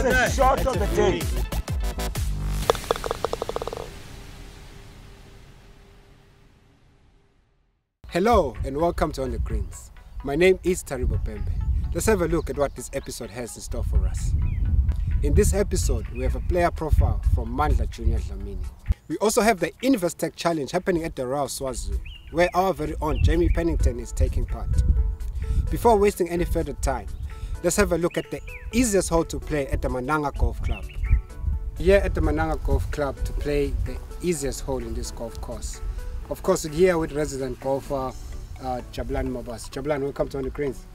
the shot of the day. Hello and welcome to On the Greens. My name is Taribo Pembe. Let's have a look at what this episode has in store for us. In this episode, we have a player profile from Mandla Junior Dlamini. We also have the Investec Challenge happening at the Royal Swazi, where our very own Jamie Pennington is taking part. Before wasting any further time, let's have a look at the easiest hole to play at the Mananga Golf Club. Here at the Mananga Golf Club to play the easiest hole in this golf course. Of course, we're here with resident golfer Jabulani Mabas. Jabulani, welcome to On the Greens.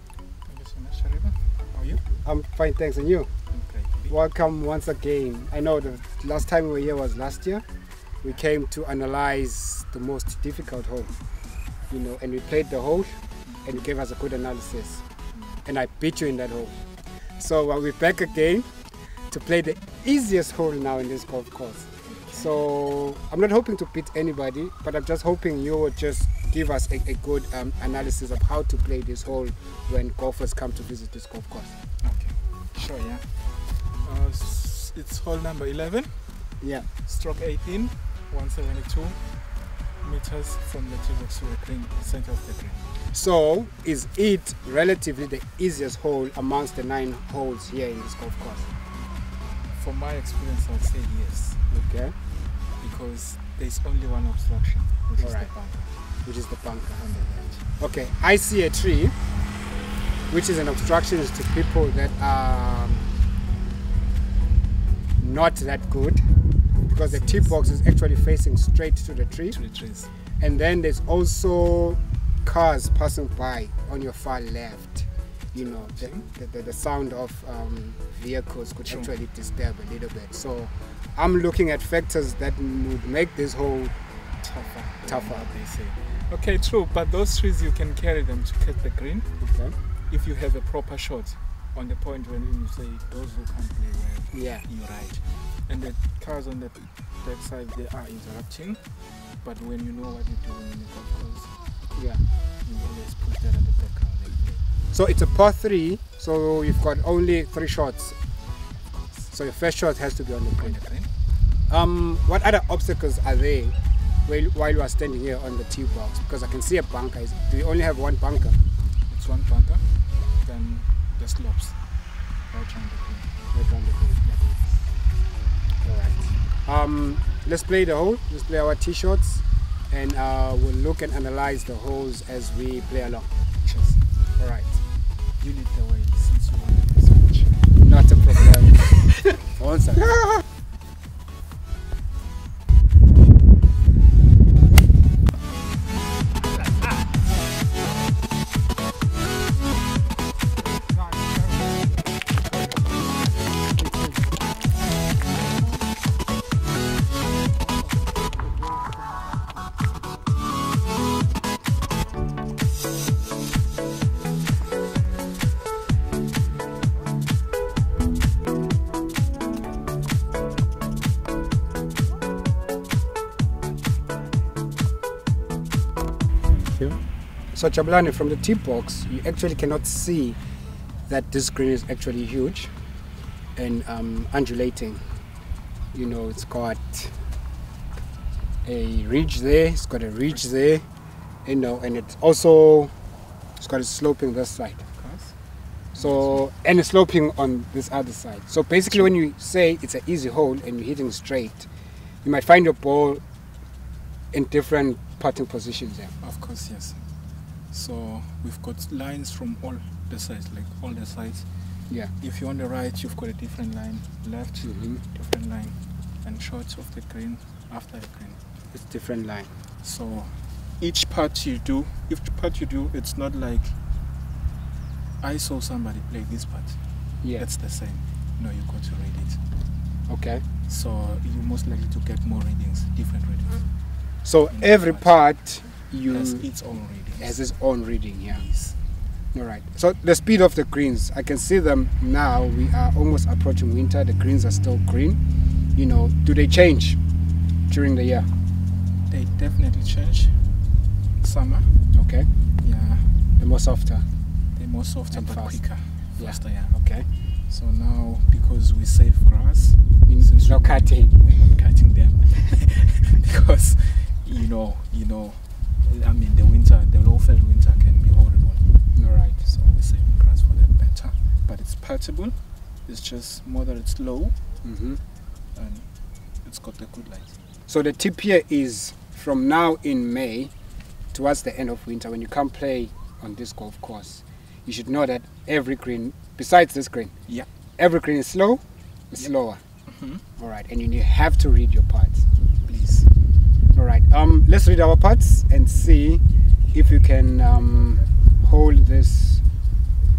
Thank you so much, Shariba. How are you? I'm fine, thanks. And you? I'm great. Welcome once again. I know the last time we were here was last year. We came to analyze the most difficult hole, and we played the hole and you gave us a good analysis. And I beat you in that hole. So we're back again to play the easiest hole now in this golf course. So I'm not hoping to beat anybody, but I'm just hoping you would just give us a good analysis of how to play this hole when golfers come to visit this golf course. Okay, sure, yeah. It's hole number 11. Yeah. Stroke 18, 172 meters from the tee box to the green, center of the green. So is it relatively the easiest hole amongst the 9 holes here in this golf course? From my experience, I'll say yes. Okay. Because there's only one obstruction, which is the bunker. Which is the bunker. On the right. Okay, I see a tree, which is an obstruction to people that are not that good, because the tee box is actually facing straight to the tree. To the trees. And then there's also cars passing by on your far left. The sound of vehicles could actually disturb a little bit. So I'm looking at factors that would make this hole tougher. They say. Okay, true, but those trees you can carry them to catch the green. Okay. If you have a proper shot on the point when you say those who can't play well, yeah, you're right. And the cars on the back side, they are interrupting, but when you know what you're doing in the golf course, yeah, you always push that at the background. So it's a par 3, so you've got only 3 shots. So your first shot has to be on the green. What other obstacles are there while you are standing here on the tee box? Because I can see a bunker. Do you only have one bunker? It's one bunker, then the slopes. Right on the green. Yeah. Alright. Let's play the hole. Let's play our tee shots, and we'll look and analyze the holes as we play along. Cheers. Alright. You lead the way since you wanted this much. Not a problem. One second. So Jabulani, from the tee box, you actually cannot see that this green is actually huge and undulating. It's got a ridge there, it's got a ridge there, and it's got a sloping this side. So, and it's sloping on this other side. So basically when you say it's an easy hole and you're hitting straight, you might find your ball in different putting positions there. Of course, yes. So we've got lines from all the sides, like all the sides. Yeah. If you're on the right, you've got a different line, left, different line, and short of the green, after the green. It's different line. So each putt you do, it's not like I saw somebody play this putt. Yeah. It's the same. No, you got to read it. Okay. So you're most likely to get more readings, different readings. So every part has its own reading. Has its own reading, yeah. Yes. All right. So the speed of the greens, I can see them now. We are almost approaching winter. The greens are still green. Do they change during the year? They definitely change. Summer. Okay. Yeah. They're more softer. They're more softer but fast. quicker. Yeah. Faster, yeah. Okay. So now, because we save grass, since no cutting, cutting them, because you know, I mean the low-felt winter can be horrible. All right. So we save grass for that better, but it's palatable. It's just more that it's low, and it's got a good light. So the tip here is from now in May towards the end of winter, when you come play on this golf course, you should know that every green, besides this green, every green is slow, slower. All right, and you have to read your putts, please. All right, let's read our putts and see if you can hold this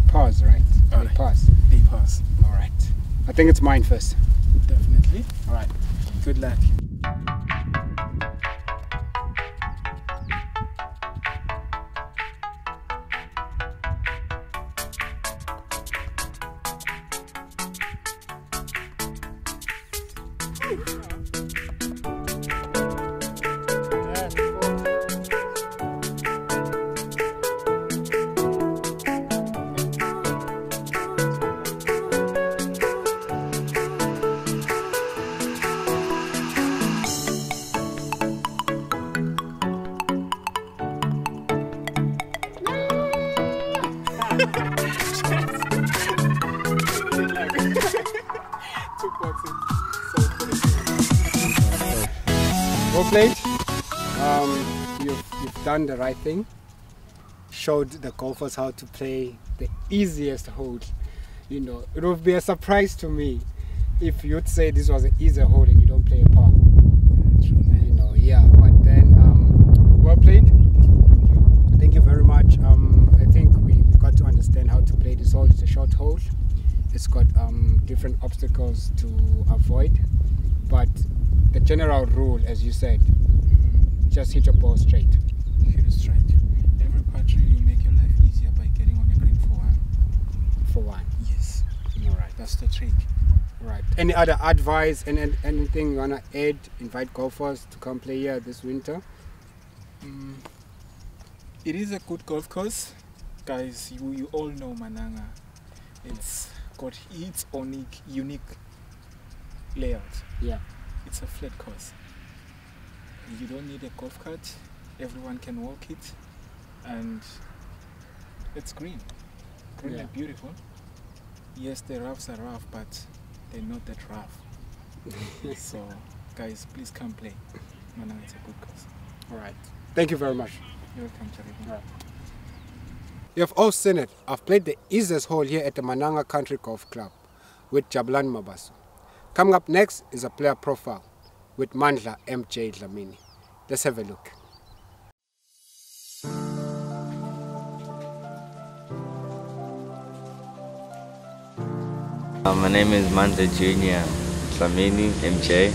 pass right. All right. Pass. They pass. All right. I think it's mine first. Definitely. All right. Good luck. Well played. You've done the right thing. Showed the golfers how to play the easiest hole. You know, it would be a surprise to me if you'd say this was an easy hole and you don't play a par. You know, yeah. But then, well played. Thank you very much. I think we got to understand how to play this hole. It's a short hole. It's got different obstacles to avoid, but the general rule, as you said, just hit your ball straight. Hit it straight. Every putt you make your life easier by getting on the green for one. For one. Yes. All right. That's the trick. Right. Any other advice and anything you wanna add? Invite golfers to come play here this winter. It is a good golf course, guys. You all know Mananga. It's got its own unique layout. Yeah. It's a flat course. You don't need a golf cart. Everyone can walk it, and it's green. Green and beautiful. Yes, the roughs are rough, but they're not that rough. So, guys, please come play. Mananga, it's a good course. All right. Thank you very much. You're welcome, Charlie. Right. You have all seen it. I've played the easiest hole here at the Mananga Country Golf Club with Jabulani Mabaso. Coming up next is a player profile with Mandla MJ Dlamini. Let's have a look. My name is Mandla Junior Dlamini MJ.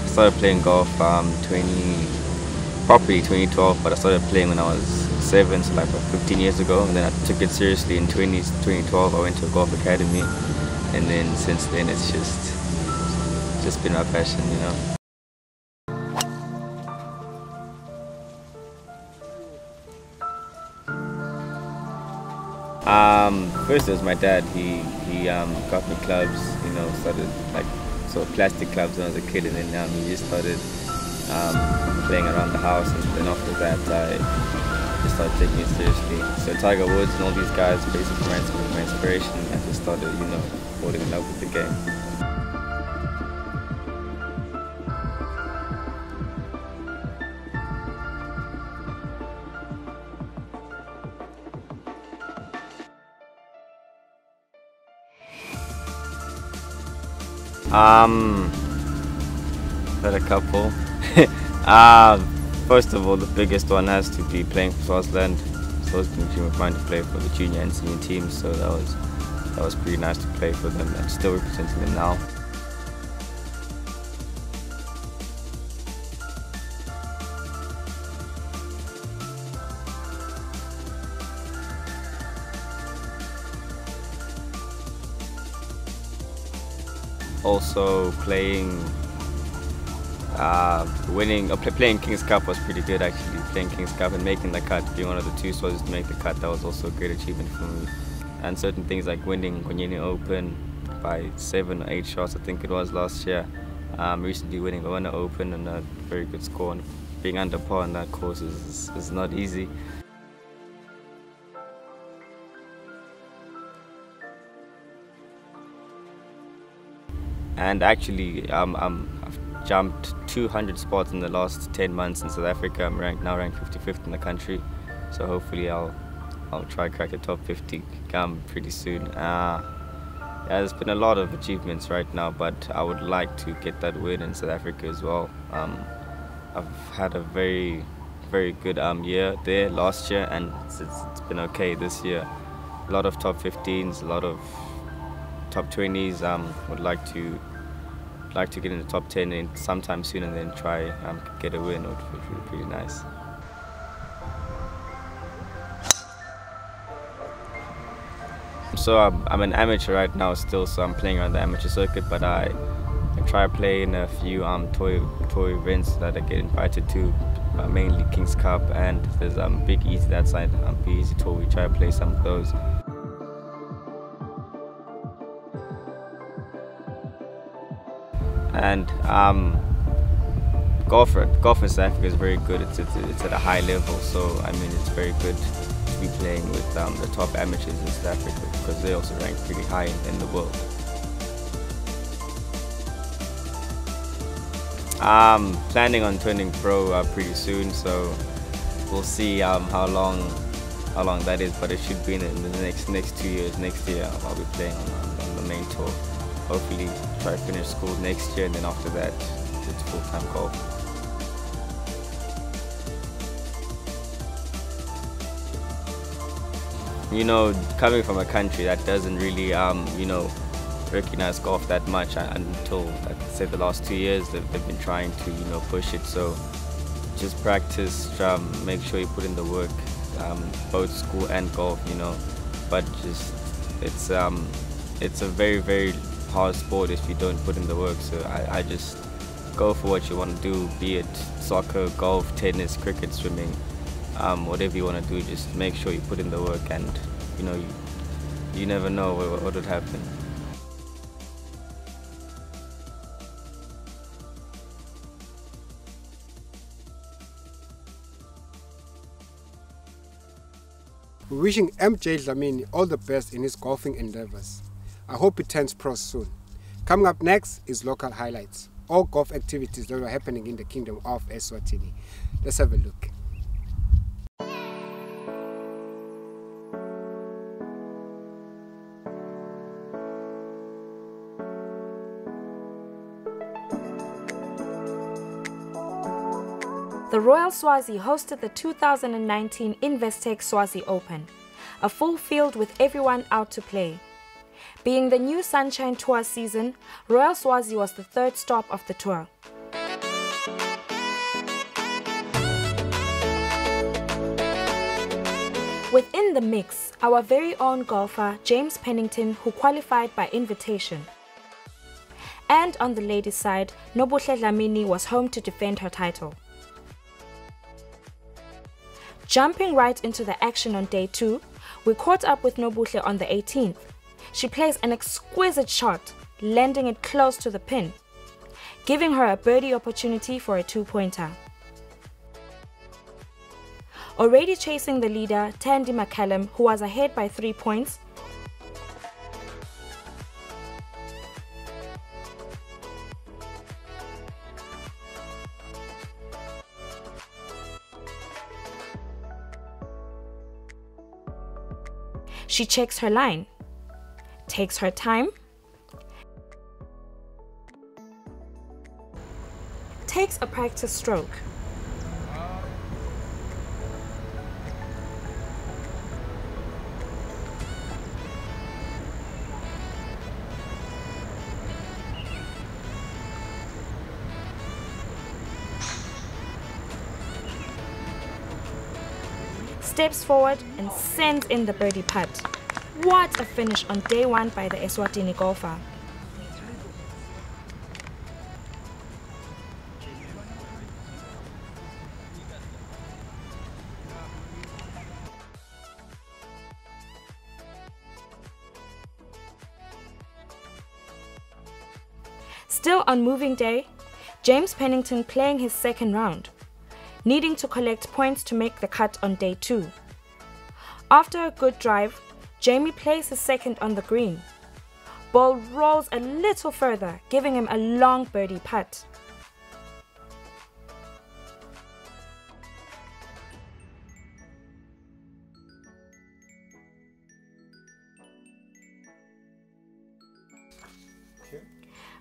Started playing golf properly 2012, but I started playing when I was 7, so like 15 years ago, and then I took it seriously in 2012. I went to a golf academy, and then since then it's just been my passion, you know. First it was my dad. He got me clubs, you know, started like plastic clubs when I was a kid, and then he just started playing around the house, and then after that I just started taking it seriously. So Tiger Woods and all these guys basically my inspiration. I just started, you know, falling in love with the game. Had a couple. First of all, the biggest one has to be playing for Swaziland. So it's been a dream of mine to play for the junior and senior teams, so that was pretty nice to play for them and still representing them now. Also playing playing King's Cup was pretty good actually. Playing King's Cup and making the cut, being one of the 2 Swazis to make the cut, that was also a great achievement for me. and certain things like winning Konyeni Open by 7 or 8 shots, I think it was last year. Recently winning the Ghana Open and a very good score, and being under par on that course is not easy. And actually, I've jumped 200 spots in the last 10 months in South Africa. I'm now ranked 55th in the country, so hopefully I'll try crack the top 50 pretty soon. Yeah, there's been a lot of achievements right now, but I would like to get that win in South Africa as well. I've had a very good year there last year, and it's been okay this year. A lot of top 15s, a lot of top 20s. Would like to get in the top 10 sometime soon, and then try get a win, which would be pretty nice. So I'm an amateur right now still, so I'm playing around the amateur circuit, but I try playing a few tour events that I get invited to, mainly King's Cup, and there's Big Easy that side, Big Easy Tour. We try to play some of those. And golf in South Africa is very good. It's at a high level, so I mean it's very good to be playing with the top amateurs in South Africa, because they also rank pretty high in the world. Planning on turning pro pretty soon, so we'll see how long that is, but it should be in the next 2 years. Next year I'll be playing on the main tour. Hopefully try to finish school next year, and then after that it's full-time golf. You know, coming from a country that doesn't really recognize golf that much until, like I said, the last 2 years they've been trying to push it. So just practice, make sure you put in the work, both school and golf, but just it's a very hard sport if you don't put in the work. So I just go for what you want to do, be it soccer, golf, tennis, cricket, swimming, whatever you want to do. Just make sure you put in the work, and you never know what would happen. We're wishing MJ Dlamini all the best in his golfing endeavors. I hope he turns pro soon. Coming up next is local highlights, all golf activities that are happening in the Kingdom of Eswatini. Let's have a look. The Royal Swazi hosted the 2019 Investec Swazi Open, a full field with everyone out to play. Being the new Sunshine Tour season, Royal Swazi was the third stop of the tour. Within the mix, our very own golfer James Pennington, who qualified by invitation. And on the ladies' side, Nobuhle Dlamini was home to defend her title. Jumping right into the action on day 2, we caught up with Nobuhle on the 18th. She plays an exquisite shot, landing it close to the pin, giving her a birdie opportunity for a 2-pointer. Already chasing the leader, Tandy McCallum, who was ahead by 3 points, she checks her line, takes her time, takes a practice stroke, steps forward and sends in the birdie putt. What a finish on day 1 by the Eswatini golfer. Still on moving day, James Pennington playing his second round, needing to collect points to make the cut on day 2. After a good drive, Jamie plays his second on the green. Ball rolls a little further, giving him a long birdie putt.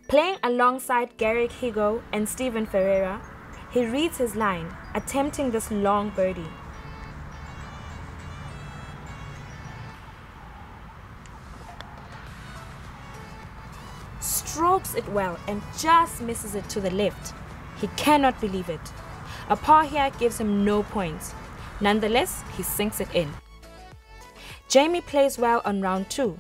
Playing alongside Garrick Higo and Steven Ferreira, he reads his line, attempting this long birdie. Strokes it well and just misses it to the left. He cannot believe it. A par here gives him no points. Nonetheless, he sinks it in. Jamie plays well on round 2.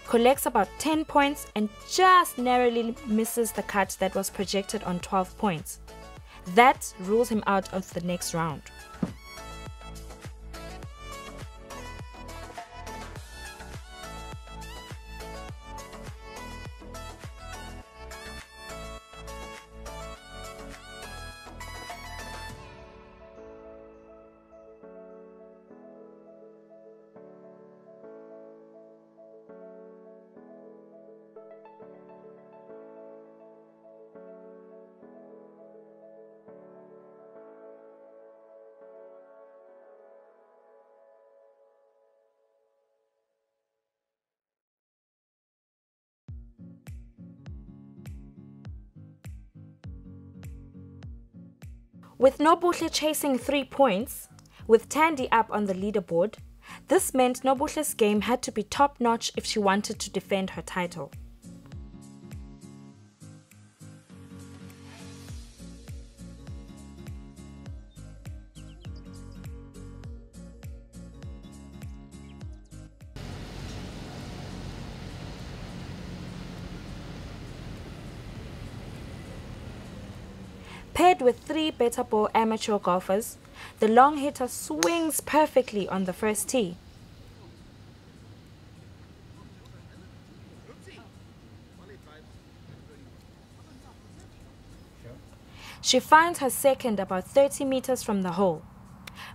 Collects about 10 points and just narrowly misses the cut that was projected on 12 points. That rules him out of the next round. With Nobuhle chasing 3 points, with Tandy up on the leaderboard, this meant Nobuhle's game had to be top-notch if she wanted to defend her title. Paired with 3 better ball amateur golfers, the long hitter swings perfectly on the first tee. She finds her second about 30 meters from the hole,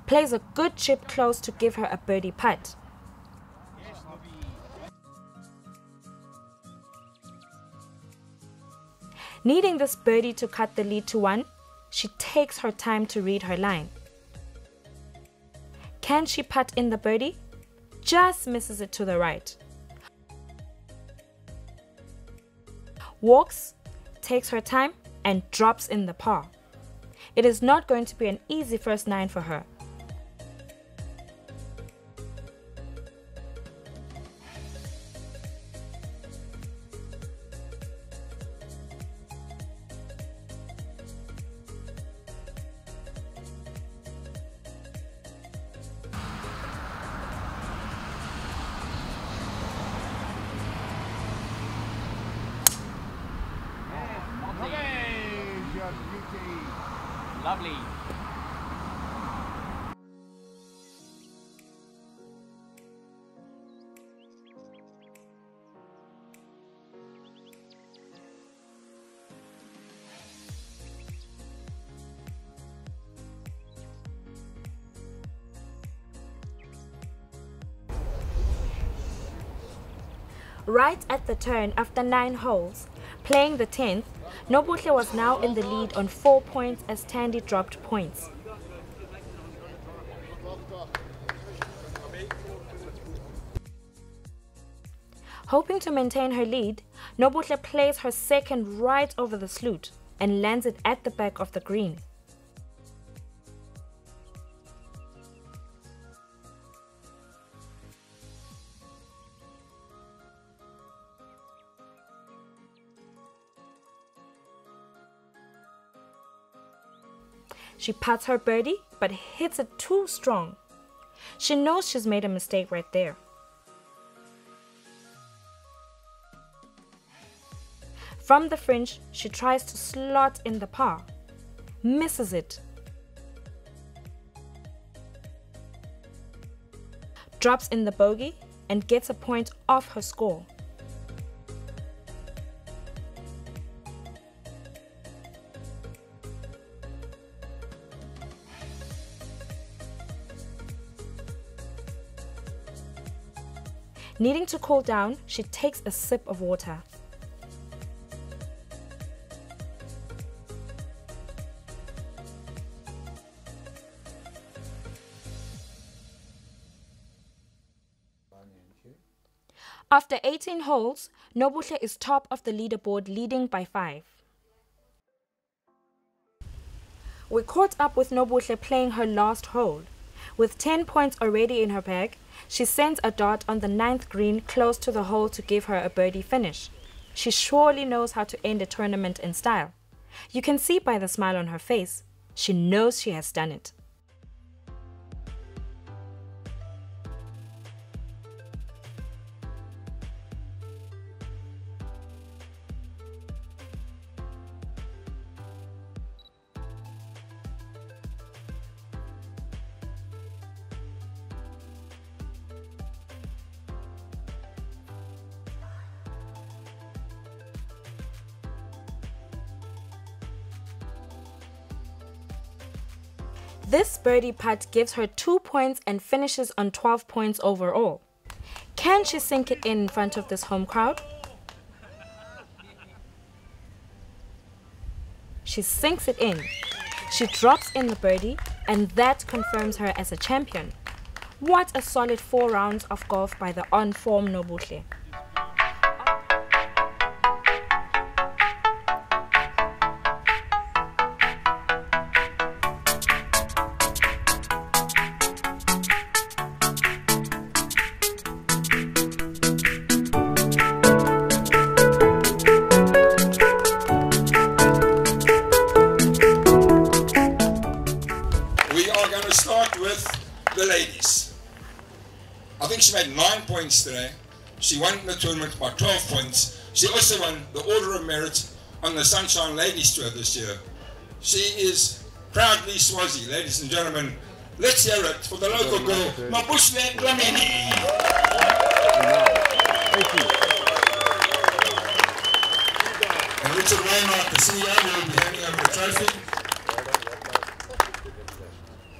plays a good chip close to give her a birdie putt. Needing this birdie to cut the lead to 1, she takes her time to read her line. Can she putt in the birdie? Just misses it to the right. Walks, takes her time, and drops in the par. It is not going to be an easy first 9 for her. Lovely. Right at the turn after 9 holes, playing the 10th, Nobuhle was now in the lead on 4 points as Tandy dropped points. Hoping to maintain her lead, Nobuhle plays her second right over the sloot and lands it at the back of the green. She putts her birdie, but hits it too strong. She knows she's made a mistake right there. From the fringe, she tries to slot in the par. Misses it. Drops in the bogey and gets a point off her score. Needing to cool down, she takes a sip of water. After 18 holes, Nobuhle is top of the leaderboard, leading by 5. We caught up with Nobuhle playing her last hole. With 10 points already in her bag, she sends a dart on the 9th green close to the hole to give her a birdie finish. She surely knows how to end a tournament in style. You can see by the smile on her face, she knows she has done it. This birdie putt gives her 2 points and finishes on 12 points overall. Can she sink it in front of this home crowd? She sinks it in. She drops in the birdie, and that confirms her as a champion. What a solid 4 rounds of golf by the on-form Nobuhle. The ladies. I think she made 9 points today. She won the tournament by 12 points. She also won the Order of Merit on the Sunshine Ladies Tour this year. She is proudly Swazi, ladies and gentlemen. Let's hear it for the local girl, Nobuhle Dlamini. Thank you. And Richard Wainwright, the CEO, will be handing over the trophy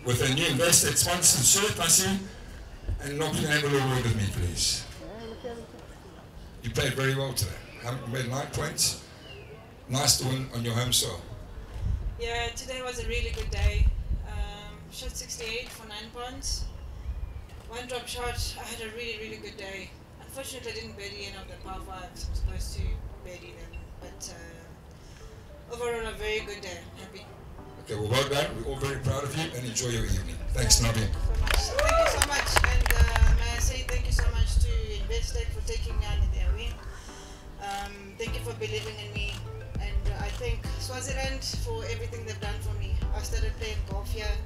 with a new Investec sponsored shirt, I see. And Nobuhle, have a little word with me, please. You played very well today. You made 9 points. Nice to win on your home soil. Yeah, today was a really good day. Shot 68 for 9 points. 1 drop shot. I had a really good day. Unfortunately, I didn't birdie any of the par 5s. I'm supposed to birdie them. But overall, a very good day. Happy. Okay, well done. We're all very proud of you and enjoy your evening. Thanks, Nabi. Thank you so much. And may I say thank you so much to Investec for taking me on in their win. Thank you for believing in me. And I thank Swaziland for everything they've done for me. I started playing golf here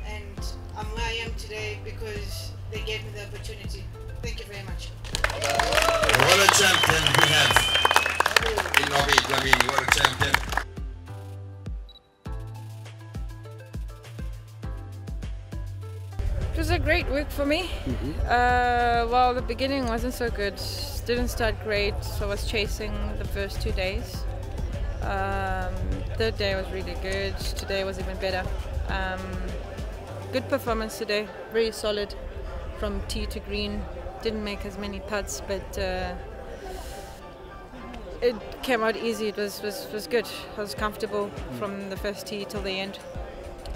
and I'm where I am today because they gave me the opportunity. Thank you very much. What a champion we have in Nabi Dlamini. What a champion. It was a great week for me. Well, the beginning wasn't so good. Didn't start great, so I was chasing the first 2 days. Third day was really good. Today was even better. Good performance today. Very solid from tee to green. Didn't make as many putts, but it came out easy. It was good. I was comfortable from the first tee till the end.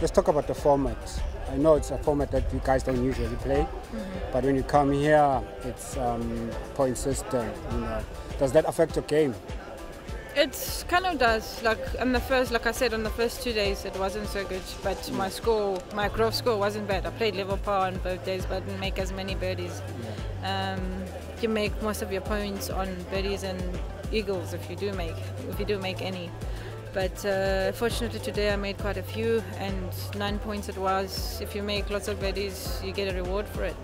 Let's talk about the format. I know it's a format that you guys don't usually play, but when you come here, it's point system. You know, does that affect your game? It kind of does. Like I said, on the first 2 days, it wasn't so good. But my gross score wasn't bad. I played level par on both days, but didn't make as many birdies. You make most of your points on birdies and eagles if you do make any. But fortunately today I made quite a few, and 9 points it was. If you make lots of birdies, you get a reward for it.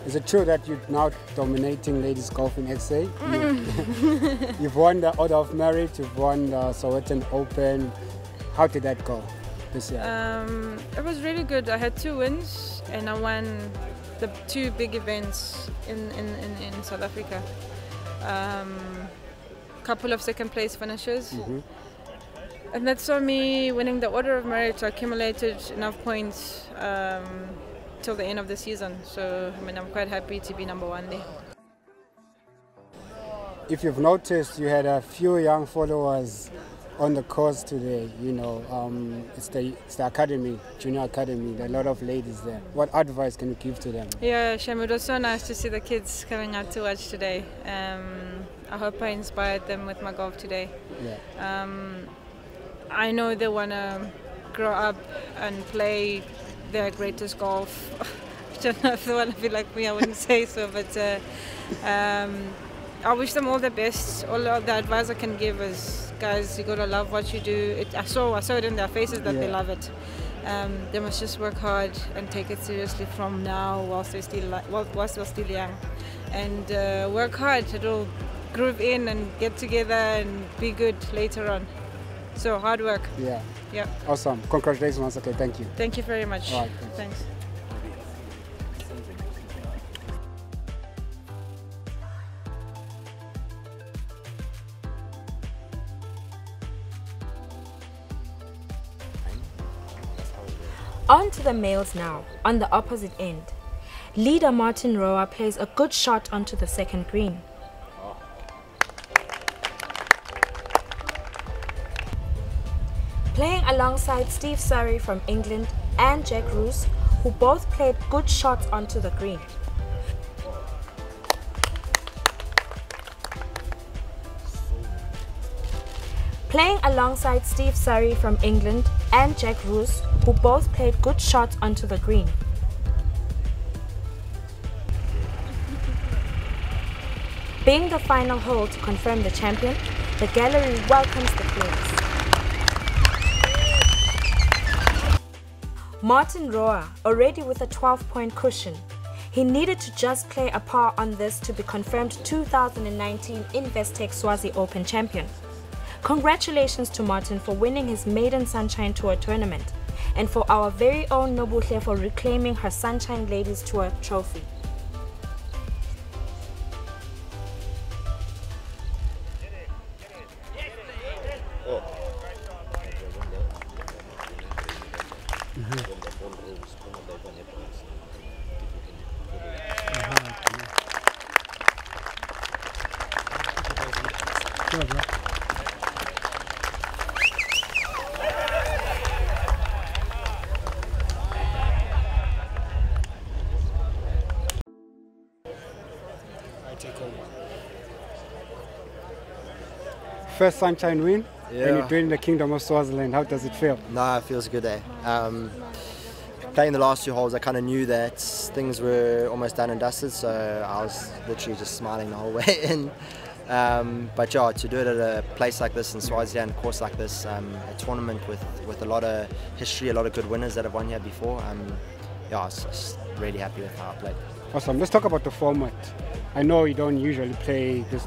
Is it true that you're now dominating ladies golf in SA? You've won the Order of Merit, you've won the SO2E Open. How did that go this year? It was really good. I had 2 wins and I won the 2 big events in South Africa. Couple of second place finishes. And that saw me winning the Order of Merit. I accumulated enough points till the end of the season. So I mean, I'm quite happy to be number 1 there. If you've noticed, you had a few young followers on the course today. You know, it's the academy, junior academy. There are a lot of ladies there. What advice can you give to them? Yeah, Shem, it was so nice to see the kids coming out to watch today. I hope I inspired them with my golf today. Yeah. I know they want to grow up and play their greatest golf. I don't know if they want to be like me, I wouldn't say so, but I wish them all the best. All of the advice I can give is, guys, you got to love what you do. I saw it in their faces that they love it. They must just work hard and take it seriously from now whilst they're still young. And work hard. It'll groove in and get together and be good later on. So hard work. Yeah. Yeah. Awesome. Congratulations once again. Thank you. Thank you very much. All right, thanks. On to the males now, on the opposite end. Leader Martin Roa plays a good shot onto the second green. Playing alongside Steve Surrey from England and Jack Roos, who both played good shots onto the green. Playing alongside Steve Surrey from England and Jack Roos, who both played good shots onto the green. Being the final hole to confirm the champion, the gallery welcomes the players. Martin Roa, already with a 12-point cushion. He needed to just play a par on this to be confirmed 2019 Investec Swazi Open champion. Congratulations to Martin for winning his maiden Sunshine Tour tournament, and for our very own Nobuhle for reclaiming her Sunshine Ladies Tour trophy. First Sunshine win, Yeah. and you're doing the Kingdom of Swaziland. How does it feel? Nah, it feels good, eh? Playing the last 2 holes, I kind of knew that things were almost done and dusted, so I was literally just smiling the whole way in. But yeah, to do it at a place like this in Swaziland, a course like this, a tournament with a lot of history, a lot of good winners that have won here before, yeah, I was just really happy with how I played. Awesome. Let's talk about the format. I know you don't usually play this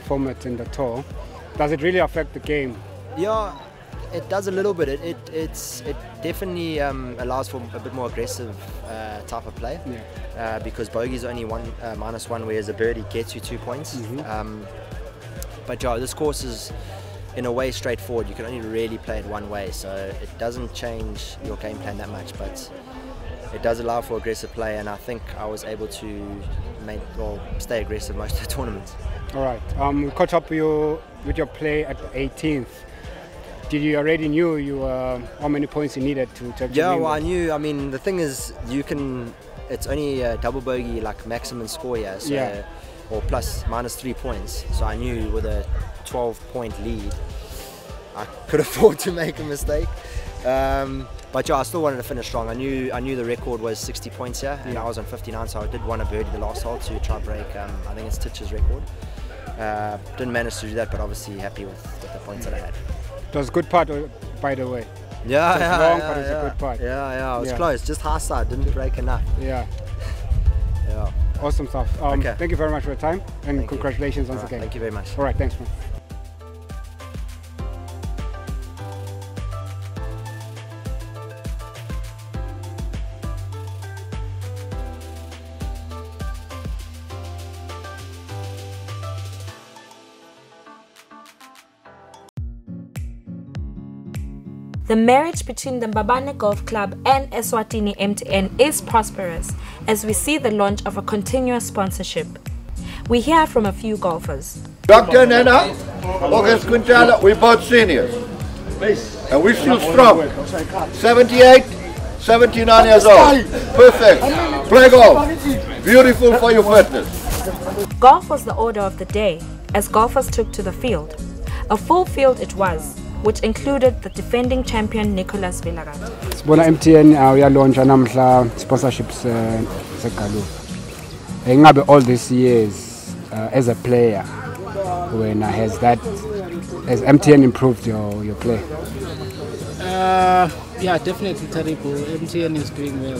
format in the tour. Does it really affect the game? Yeah, it does a little bit. It definitely allows for a bit more aggressive type of play. Yeah. Because bogey's only -1, whereas a birdie gets you 2 points. But yeah, this course is in a way straightforward. You can only really play it one way, so it doesn't change your game plan that much. But it does allow for aggressive play, and I think I was able to stay aggressive most of the tournament. All right. We caught up with your play at the 18th. Did you already knew how many points you needed to actually Yeah, win? well, I knew. I mean, the thing is, it's only a double bogey like maximum score here, so, Yeah. or plus -3 points. So I knew with a 12-point lead, I could afford to make a mistake. But yeah, I still wanted to finish strong. I knew the record was 60 points here, and I was on 59, so I did want to birdie the last hole to try break. I think it's Titch's record. Didn't manage to do that, but obviously happy with the points that I had. It was a good putt, by the way. Yeah, It's long, but it's a good putt. Yeah, it was Yeah. close, just high side, didn't break enough. Yeah. Yeah. Awesome stuff. Okay. Thank you very much for your time, and Thank you. congratulations once All right, again. Thank you very much. All right, thanks, man. The marriage between the Mbabane Golf Club and Eswatini MTN is prosperous as we see the launch of a continuous sponsorship. We hear from a few golfers. Dr. Nena, August Quintana, we're both seniors. And we're still strong. 78, 79 years old. Perfect. Play golf. Beautiful for your fitness. Golf was the order of the day as golfers took to the field. A full field it was, which included the defending champion Nicholas Villagat. Sibona MTN uyalauncha namhla sponsorships seGaluf. Engabe all these years as a player, when has MTN improved your play? Yeah, definitely terrible. MTN is doing well.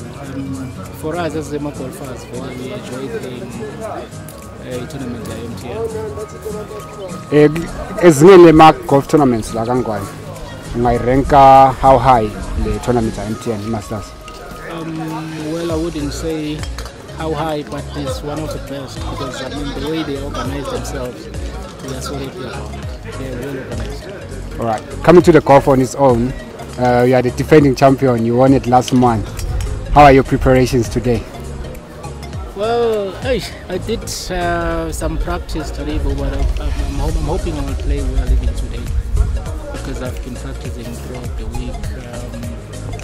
For us as Zema golfers, we enjoy playing tournament at MTN. Ezinye golf tournaments la kangwane. Ungayiranka how high the tournament at MTN Masters? Well, I wouldn't say how high, but it's one of the best because I mean the way they organize themselves, they are so happy about it. They are well organized. All right, coming to the golf on its own, you are the defending champion. You won it last month. How are your preparations today? Well, I did some practice today, but I'm hoping I will play well even today because I've been practicing throughout the week.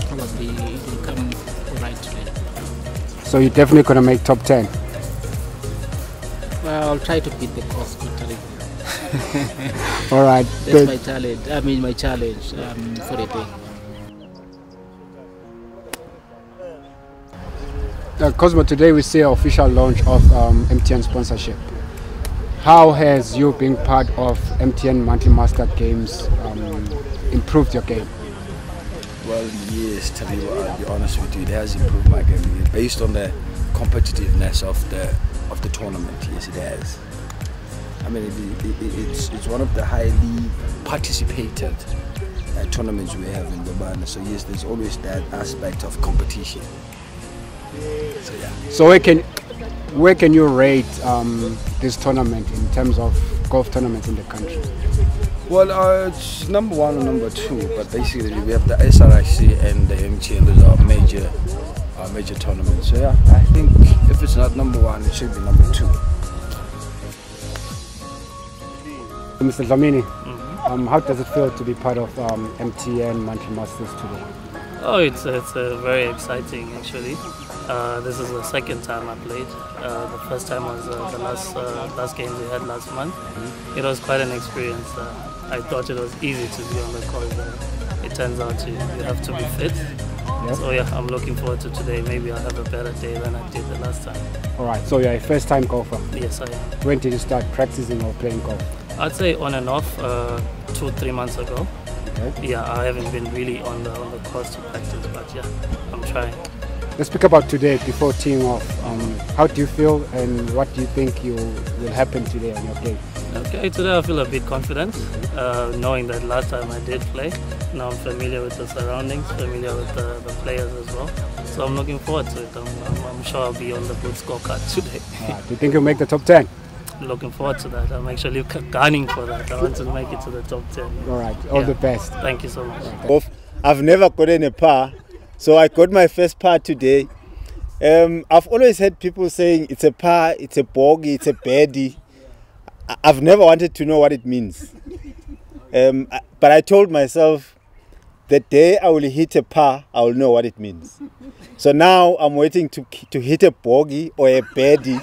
Probably it will come right today. So you're definitely going to make top 10? Well, I'll try to beat the course totally. All right. That's my talent. I mean, my challenge for the day. Cosmo, today we see an official launch of MTN sponsorship. How has you being part of MTN Monthly Master Games improved your game? Well, yes, tell you what, I'll be honest with you, it has improved my game. Based on the competitiveness of the tournament, yes it has. I mean, it's one of the highly participated tournaments we have in Mbabane. So yes, there's always that aspect of competition. So yeah. So where can you rate this tournament in terms of golf tournaments in the country? Well, it's number 1 or number 2, but basically we have the SRIC and the MTN. Those are major tournaments. So yeah, I think if it's not number 1, it should be number 2. Mr. Dlamini, how does it feel to be part of MTN Monthly Masters today? Oh, it's very exciting actually. This is the second time I played. The first time was the last game we had last month. It was quite an experience. I thought it was easy to be on the course. It turns out you have to be fit. Yep. So yeah, I'm looking forward to today. Maybe I'll have a better day than I did the last time. All right, so you're a first-time golfer? Yes, I am. When did you start practicing or playing golf? I'd say on and off 2-3 months ago. Okay. Yeah, I haven't been really on the course to practice, but yeah, I'm trying. Let's speak about today before teeing off. How do you feel and what do you think will happen today on your game? Okay, today I feel a bit confident, knowing that last time I did play. Now I'm familiar with the surroundings, familiar with the players as well. So I'm looking forward to it. I'm sure I'll be on the good scorecard today. Do you think you'll make the top 10? Looking forward to that. I'm actually gunning for that. I want to make it to the top 10. All right, all the best. Thank you so much. I've never gotten a par, so I got my first par today. I've always heard people saying it's a par, it's a bogey, it's a birdie. I've never wanted to know what it means. But I told myself, the day I will hit a par, I will know what it means. So now I'm waiting to hit a bogey or a birdie.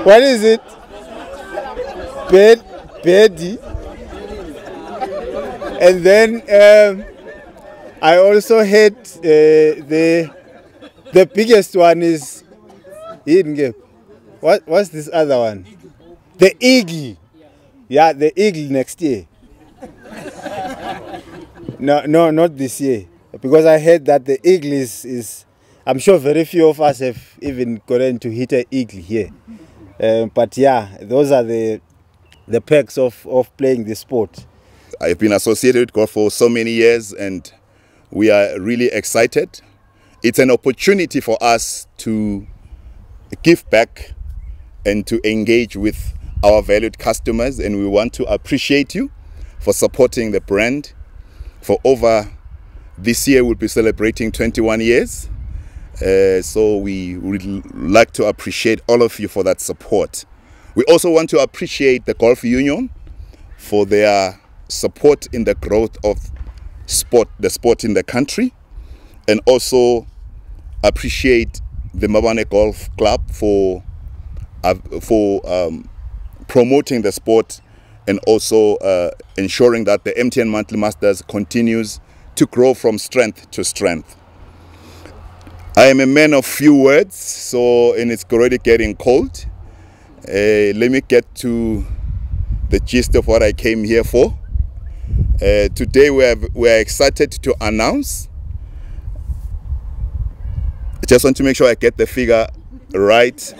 What is it? Birdie. And then I also heard the biggest one is what's this other one? The eagle. Yeah, the eagle next year. No, not this year. Because I heard that the eagle is I'm sure very few of us have even gotten to hit an eagle here. But yeah, those are the perks of playing this sport. I've been associated with golf for so many years and we are really excited. It's an opportunity for us to give back and to engage with our valued customers, and we want to appreciate you for supporting the brand. For over this year, we'll be celebrating 21 years. So we would like to appreciate all of you for that support. We also want to appreciate the Golf Union for their support in the growth of the sport in the country, and also appreciate the Mabane Golf Club for promoting the sport and also ensuring that the MTN Monthly Masters continues to grow from strength to strength. I am a man of few words, and it's already getting cold. Let me get to the gist of what I came here for. Today we are excited to announce. I just want to make sure I get the figure right.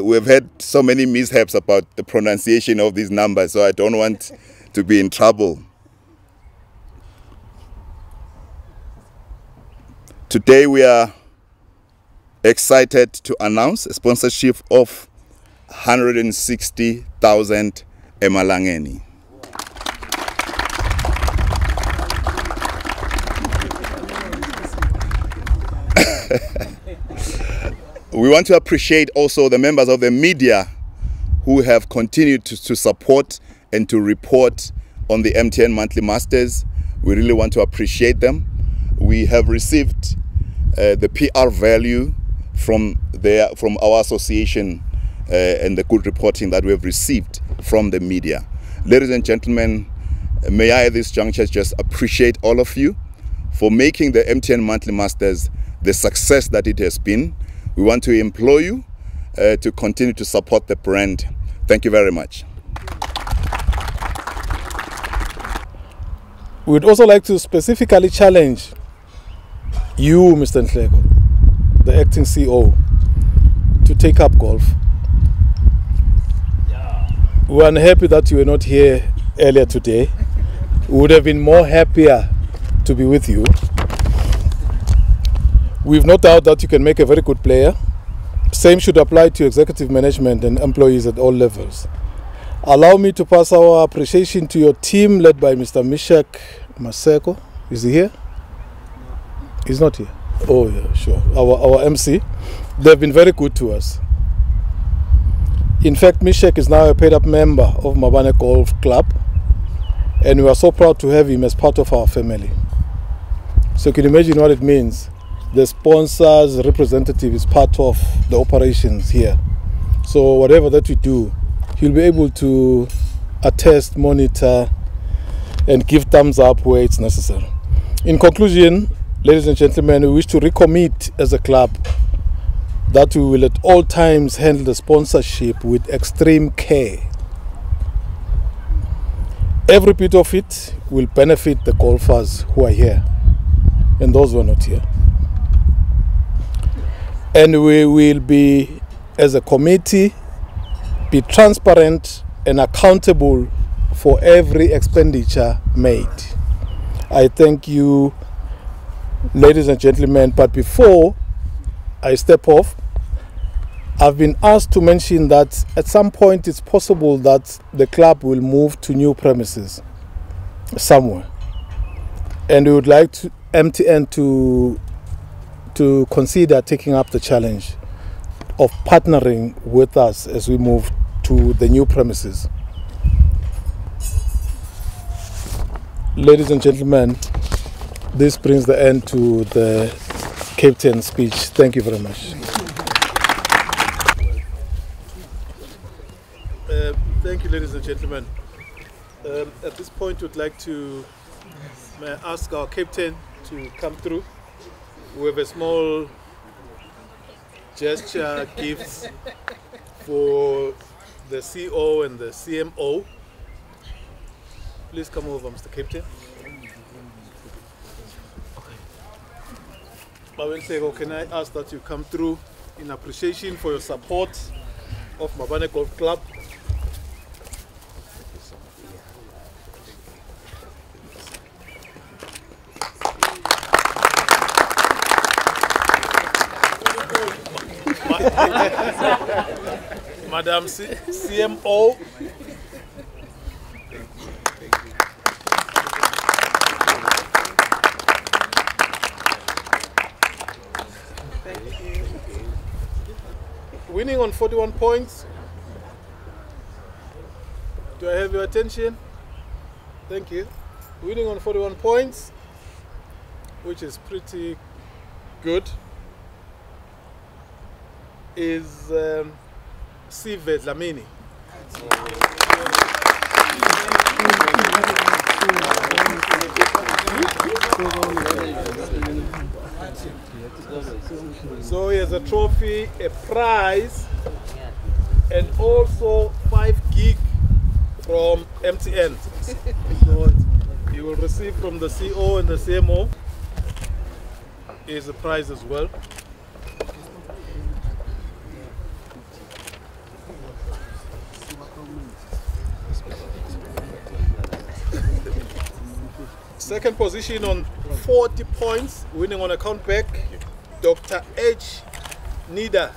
We've had so many mishaps about the pronunciation of these numbers, so I don't want to be in trouble. Today we are excited to announce a sponsorship of 160,000 emalangeni. We want to appreciate also the members of the media who have continued to support and to report on the MTN Monthly Masters. We really want to appreciate them. We have received the PR value from our association and the good reporting that we have received from the media. Ladies and gentlemen, may I at this juncture just appreciate all of you for making the MTN Monthly Masters the success that it has been. We want to implore you to continue to support the brand. Thank you very much. We would also like to specifically challenge you, Mr. Nhleko, the acting CEO, to take up golf. We are unhappy that you were not here earlier today. We would have been more happier to be with you. We've no doubt that you can make a very good player. Same should apply to executive management and employees at all levels. Allow me to pass our appreciation to your team led by Mr. Mishak Maseko. Is he here? He's not here. Oh yeah, sure. Our MC. They've been very good to us. In fact, Mishak is now a paid-up member of Mabane Golf Club, and we are so proud to have him as part of our family. So you can imagine what it means. The sponsor's representative is part of the operations here. So whatever that we do, he'll be able to attest, monitor, and give thumbs up where it's necessary. In conclusion, ladies and gentlemen, we wish to recommit as a club that we will at all times handle the sponsorship with extreme care. Every bit of it will benefit the golfers who are here and those who are not here. And we will be, as a committee, be transparent and accountable for every expenditure made. I thank you, ladies and gentlemen, but before I step off, I've been asked to mention that at some point it's possible that the club will move to new premises somewhere. And we would like to, MTN to consider taking up the challenge of partnering with us as we move to the new premises. Ladies and gentlemen, this brings the end to the Captain speech. Thank you very much. Thank you, ladies and gentlemen. At this point, we'd like to ask our captain to come through. We have a small gesture gift for the CEO and the CMO. Please come over, Mr. Captain. Babensego, can I ask that you come through in appreciation for your support of Mabane Golf Club? Madam CMO. Winning on 41 points. Do I have your attention? Thank you. Winning on 41 points, which is pretty good, is Sive Dlamini. So he has a trophy, a prize, and also 5 gig from MTN. So you will receive from the CO and the CMO is a prize as well. Second position on 40 points, winning on account back, Dr. H. Nida.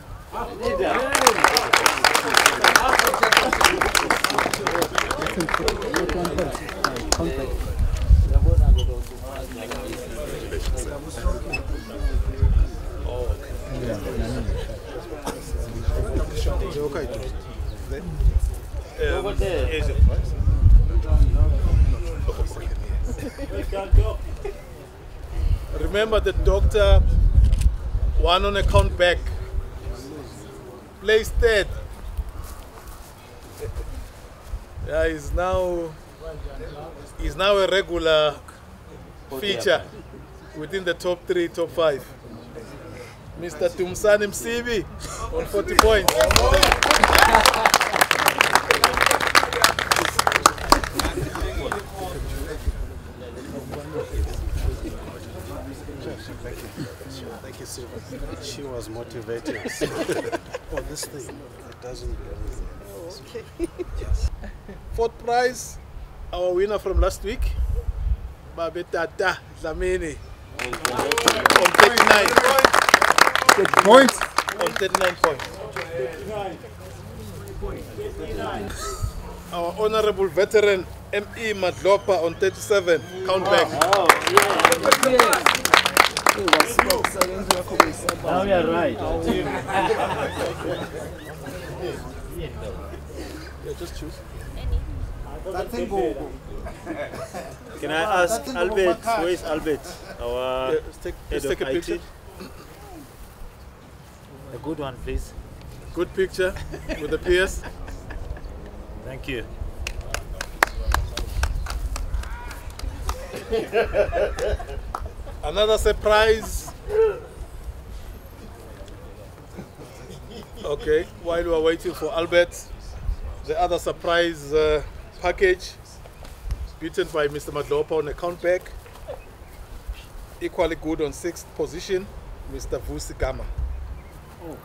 Remember the doctor won on account back, placed third. Yeah, he's now a regular feature within the top 3, top 5. Mr. Tumsani Msibi on 40 points. Thank you, Silva. She was motivating us. Oh, this thing, it doesn't do anything. Oh, okay. Yes. Fourth prize, our winner from last week, Babetata Dlamini. On 39 points. On 39 points. Our honorable veteran M.E. Madlopa on 37. Count back. Oh, yeah. Now we are right. Yeah, just choose. Can I ask Albert, where is Albert? Our let's take a picture. A good one, please. Good picture with the PS. Thank you. Another surprise. Okay, while we are waiting for Albert, the other surprise package beaten by Mr. Madlopa on account back. Equally good on 6th position, Mr. Vusi Gama. Oh.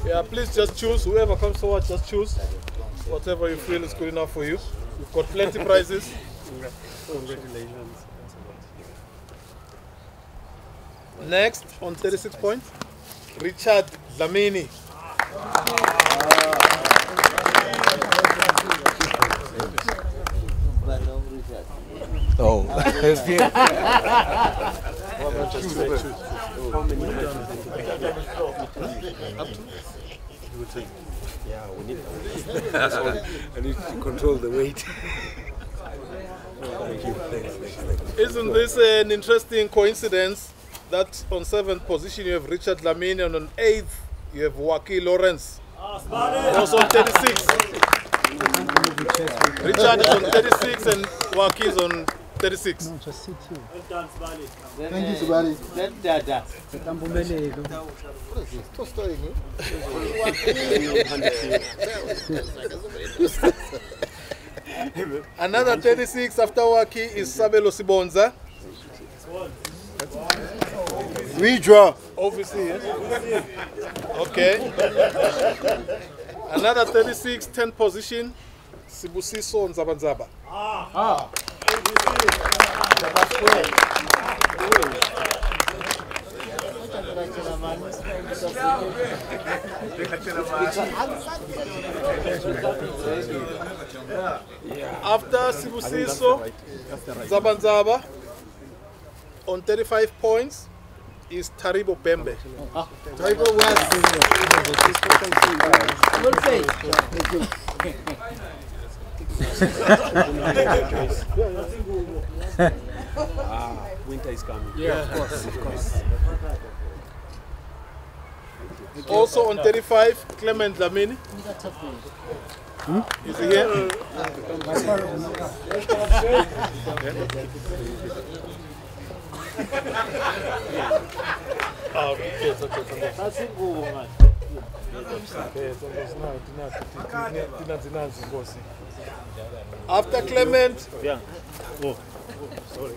Yeah, please just choose. Whoever comes forward, just choose. Whatever you feel is good enough for you. We've got plenty of prizes. Congratulations. Next, on 36 points, Richard Dlamini. Oh, it's here. Yeah, we need. I need to control the weight. Thank you. Thanks. Isn't this an interesting coincidence that on 7th position you have Richard Dlamini and on 8th you have Waki Lawrence. Also on 36. Richard is on 36 and Waki is on 36. No, just sit here. Well done, Sibali. Thank you, Sibali. Dada. Another 36 after Waki is Sabelo Sibonza. We draw. Obviously, yes. Okay. Another 36, 10th position, Sibusiso Nzabanzaba. After Sibusiso Nzabanzaba on 35 points is Taribo Pembe. Taribo Winter is coming. Yeah, of course. Also on 35, Clement Lamini. Is he here? After Clement, sorry.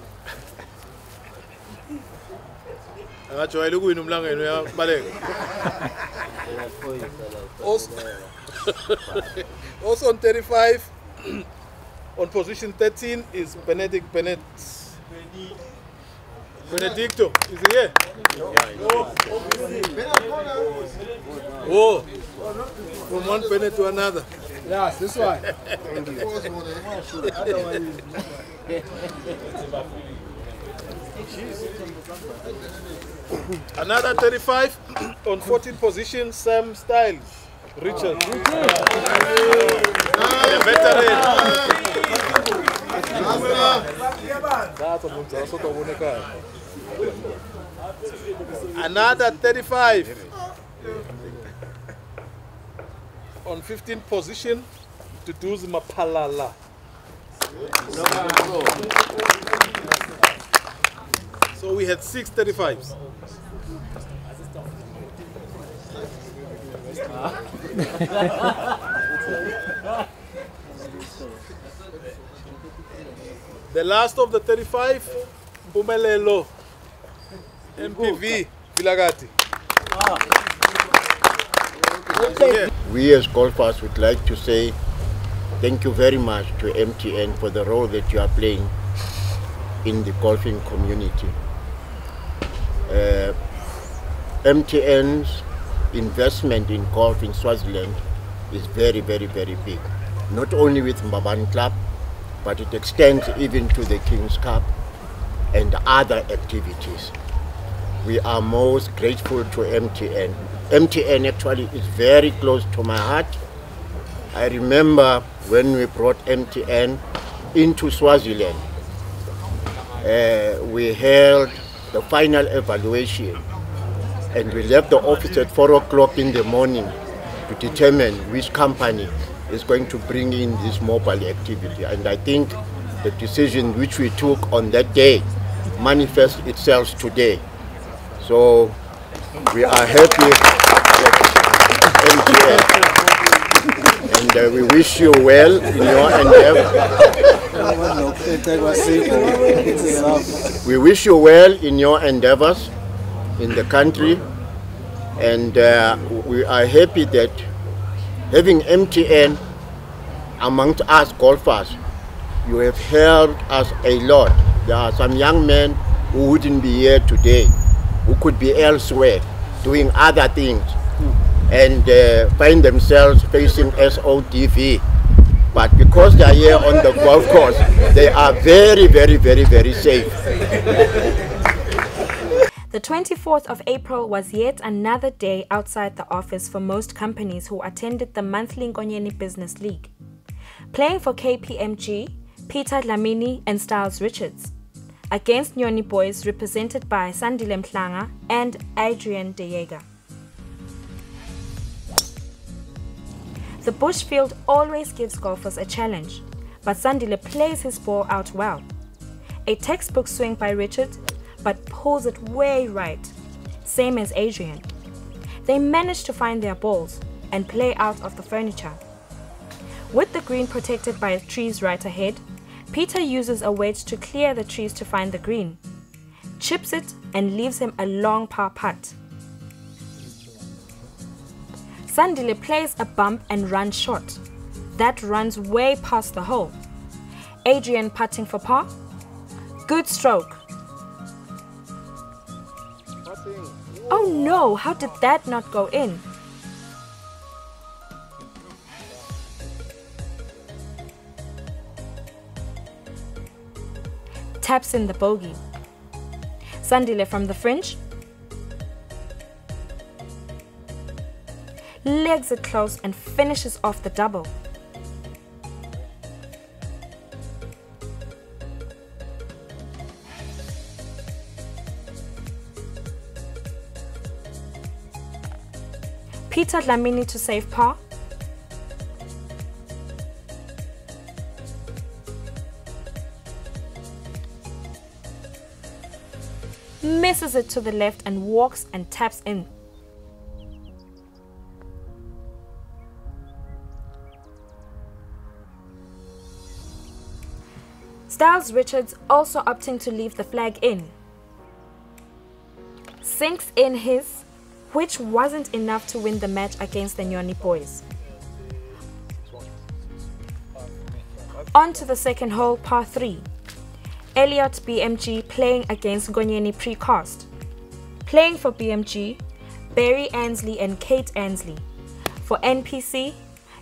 Also on 35, on position 13 is Benedicto. Is he here? Oh, from one Benet to another. Yes, this one. Another 35 on 14 position, Sam Styles. Richard. The veteran. Another 35 on 15 position, Tuduz Mapalala. So we had 6 35s. The last of the 35, Bumelelo, MPV, Vilagati. We as golfers would like to say thank you very much to MTN for the role that you are playing in the golfing community. MTN's investment in golf in Swaziland is very, very, very big. Not only with Mbabane Club, but it extends even to the King's Cup and other activities. We are most grateful to MTN. MTN actually is very close to my heart. I remember when we brought MTN into Swaziland, we held the final evaluation and we left the office at 4 o'clock in the morning to determine which company is going to bring in this mobile activity. And I think the decision which we took on that day manifests itself today. So we are happy and we wish you well in your endeavors. We wish you well in your endeavors in the country, and we are happy that having MTN amongst us golfers, you have helped us a lot. There are some young men who wouldn't be here today, who could be elsewhere doing other things and find themselves facing SOTV. But because they are here on the golf course, they are very, very, very, very safe. The 24th of April was yet another day outside the office for most companies who attended the monthly Nkonyeni Business League. Playing for KPMG, Peter Dlamini and Styles Richards. Against Nyoni Boys represented by Sandile Mhlanga and Adrian De Jager. The Bushfield always gives golfers a challenge, but Sandile plays his ball out well. A textbook swing by Richard, but pulls it way right, same as Adrian. They manage to find their balls and play out of the furniture. With the green protected by trees right ahead, Peter uses a wedge to clear the trees to find the green, chips it and leaves him a long par putt. Sandile plays a bump and run shot. that runs way past the hole. Adrian putting for par. Good stroke. Oh no, how did that not go in? Taps in the bogey. Sandile from the fringe. Legs it close and finishes off the double. Peter Dlamini to save par. Misses it to the left and walks and taps in. Styles Richards also opting to leave the flag in. Sinks in his, which wasn't enough to win the match against the Nyoni boys. On to the second hole, par 3. Elliot BMG playing against Gonyeni Precast. Playing for BMG, Barry Ansley and Kate Ansley. For NPC,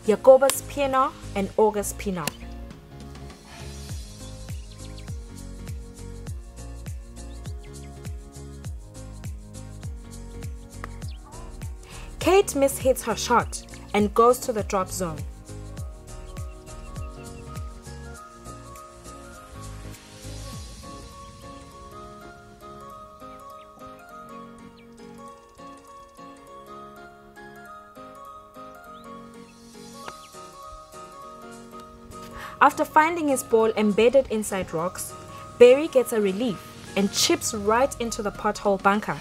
Jacobus Pienaar and August Pienaar. Kate mishits her shot and goes to the drop zone. After finding his ball embedded inside rocks, Barry gets a relief and chips right into the pothole bunker.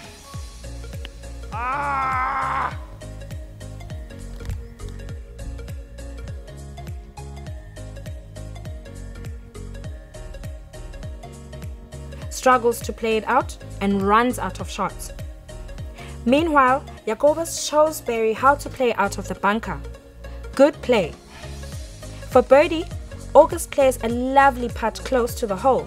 Struggles to play it out and runs out of shots. Meanwhile, Jacobus shows Barry how to play out of the bunker. Good play. For birdie, August plays a lovely putt close to the hole.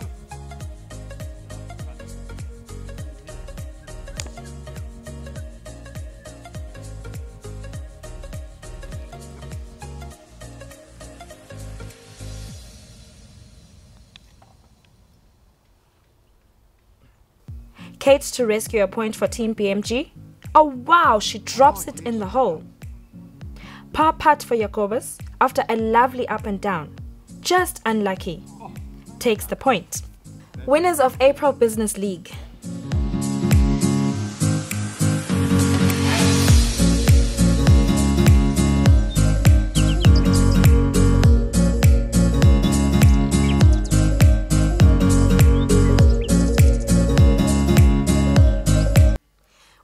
Kate to rescue a point for Team BMG. Oh wow, she drops it in the hole. Par putt for Jacobus after a lovely up and down. Just unlucky. Takes the point. Winners of April Business League.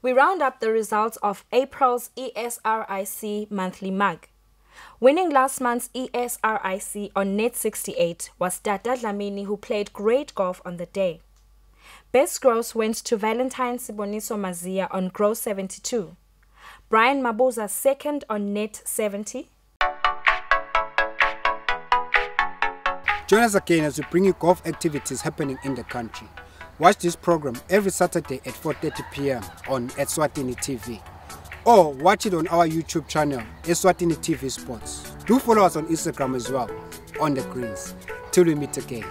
We round up the results of April's ESRIC monthly mug. Winning last month's ESRIC on net 68 was Tata Dlamini, who played great golf on the day. Best gross went to Valentine Siboniso Mazia on gross 72. Brian Mabuza second on net 70. Join us again as we bring you golf activities happening in the country. Watch this program every Saturday at 4:30 p.m. on Eswatini TV. Or watch it on our YouTube channel, Eswatini TV Sports. Do follow us on Instagram as well, on the greens. Till we meet again.